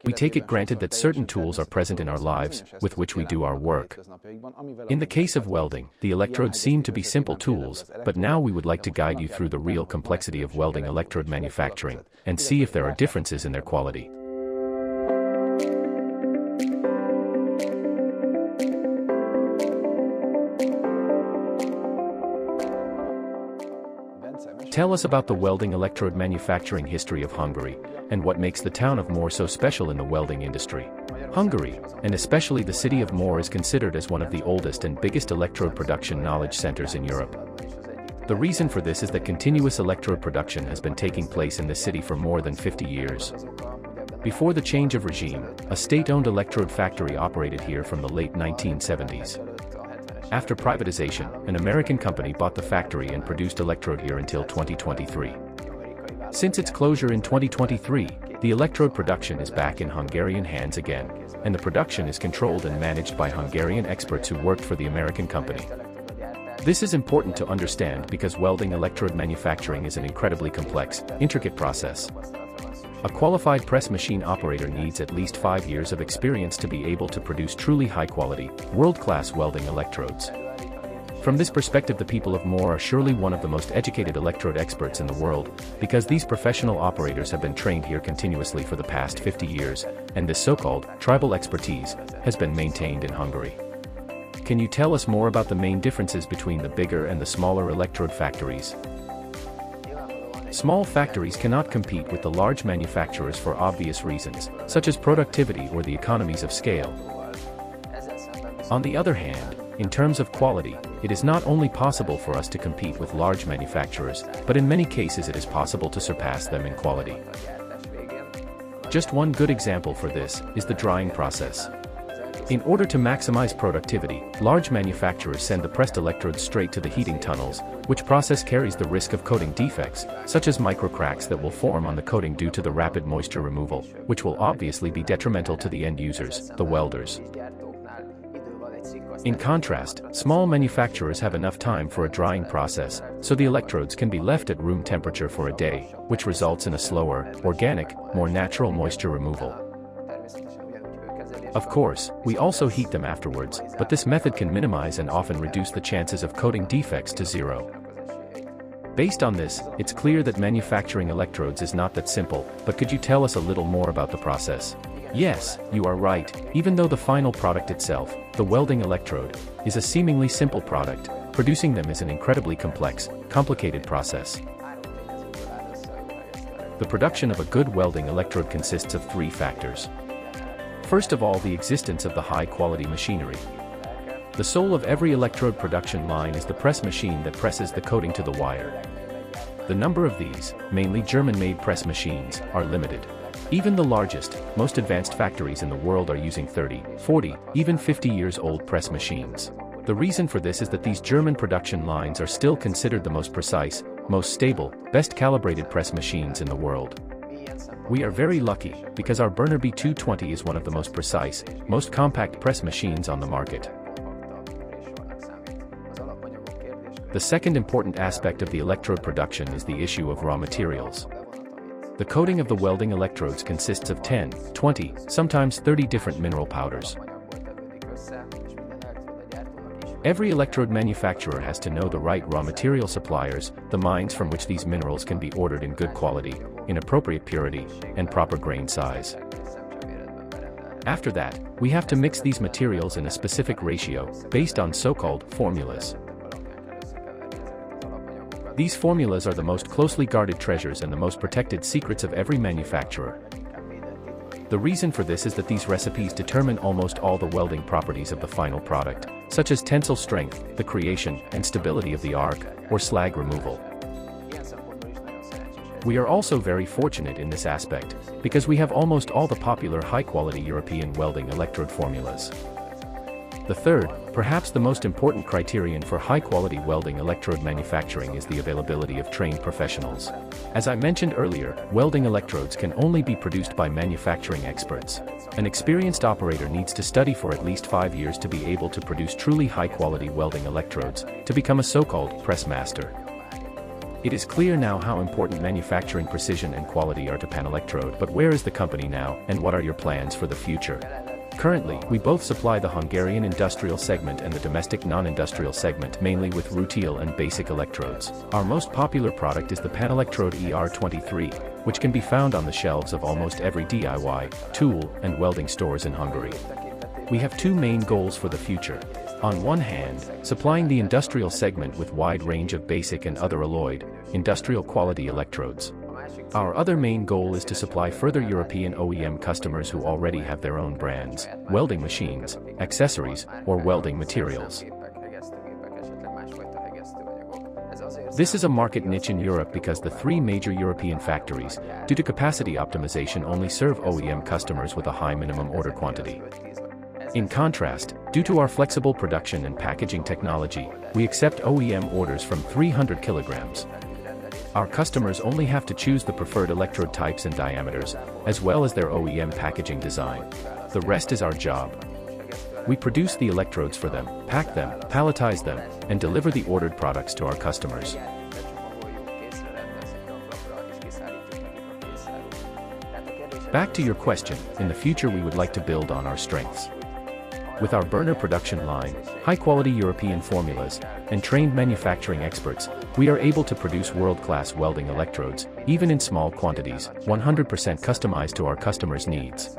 We take it granted that certain tools are present in our lives, with which we do our work. In the case of welding, the electrodes seem to be simple tools, but now we would like to guide you through the real complexity of welding electrode manufacturing, and see if there are differences in their quality. Tell us about the welding electrode manufacturing history of Hungary, and what makes the town of Mor so special in the welding industry. Hungary, and especially the city of Mor, is considered as one of the oldest and biggest electrode production knowledge centers in Europe. The reason for this is that continuous electrode production has been taking place in the city for more than 50 years. Before the change of regime, a state-owned electrode factory operated here from the late 1970s. After privatization, an American company bought the factory and produced electrode here until 2023. Since its closure in 2023, the electrode production is back in Hungarian hands again, and the production is controlled and managed by Hungarian experts who worked for the American company. This is important to understand because welding electrode manufacturing is an incredibly complex, intricate process. A qualified press machine operator needs at least 5 years of experience to be able to produce truly high-quality, world-class welding electrodes. From this perspective, the people of Mor are surely one of the most educated electrode experts in the world, because these professional operators have been trained here continuously for the past 50 years, and this so-called tribal expertise has been maintained in Hungary. Can you tell us more about the main differences between the bigger and the smaller electrode factories? Small factories cannot compete with the large manufacturers for obvious reasons, such as productivity or the economies of scale. On the other hand, in terms of quality, it is not only possible for us to compete with large manufacturers, but in many cases it is possible to surpass them in quality. Just one good example for this is the drying process. In order to maximize productivity, large manufacturers send the pressed electrodes straight to the heating tunnels, which process carries the risk of coating defects, such as microcracks that will form on the coating due to the rapid moisture removal, which will obviously be detrimental to the end users, the welders. In contrast, small manufacturers have enough time for a drying process, so the electrodes can be left at room temperature for a day, which results in a slower, organic, more natural moisture removal. Of course, we also heat them afterwards, but this method can minimize and often reduce the chances of coating defects to zero. Based on this, it's clear that manufacturing electrodes is not that simple, but could you tell us a little more about the process? Yes, you are right, even though the final product itself, the welding electrode, is a seemingly simple product, producing them is an incredibly complex, complicated process. The production of a good welding electrode consists of 3 factors. First of all, the existence of the high-quality machinery. The soul of every electrode production line is the press machine that presses the coating to the wire. The number of these, mainly German-made press machines, are limited. Even the largest, most advanced factories in the world are using 30, 40, even 50 years old press machines. The reason for this is that these German production lines are still considered the most precise, most stable, best calibrated press machines in the world. We are very lucky, because our Burner B220 is one of the most precise, most compact press machines on the market. The second important aspect of the electrode production is the issue of raw materials. The coating of the welding electrodes consists of 10, 20, sometimes 30 different mineral powders. Every electrode manufacturer has to know the right raw material suppliers, the mines from which these minerals can be ordered in good quality, in appropriate purity, and proper grain size. After that, we have to mix these materials in a specific ratio, based on so-called formulas. These formulas are the most closely guarded treasures and the most protected secrets of every manufacturer. The reason for this is that these recipes determine almost all the welding properties of the final product, such as tensile strength, the creation and stability of the arc, or slag removal. We are also very fortunate in this aspect, because we have almost all the popular high-quality European welding electrode formulas. The third, perhaps the most important criterion for high-quality welding electrode manufacturing is the availability of trained professionals. As I mentioned earlier, welding electrodes can only be produced by manufacturing experts. An experienced operator needs to study for at least 5 years to be able to produce truly high-quality welding electrodes, to become a so-called press master. It is clear now how important manufacturing precision and quality are to Pan Electrode, but where is the company now, and what are your plans for the future? Currently, we both supply the Hungarian industrial segment and the domestic non-industrial segment mainly with rutile and basic electrodes. Our most popular product is the Pan Electrode ER23, which can be found on the shelves of almost every DIY, tool, and welding stores in Hungary. We have two main goals for the future. On one hand, supplying the industrial segment with wide range of basic and other alloyed, industrial quality electrodes. Our other main goal is to supply further European OEM customers who already have their own brands, welding machines, accessories, or welding materials. This is a market niche in Europe because the three major European factories, due to capacity optimization, only serve OEM customers with a high minimum order quantity. In contrast, due to our flexible production and packaging technology, we accept OEM orders from 300 kilograms. Our customers only have to choose the preferred electrode types and diameters, as well as their OEM packaging design. The rest is our job. We produce the electrodes for them, pack them, palletize them, and deliver the ordered products to our customers. Back to your question, in the future we would like to build on our strengths. With our burner production line, high-quality European formulas, and trained manufacturing experts, we are able to produce world-class welding electrodes, even in small quantities, 100% customized to our customers' needs.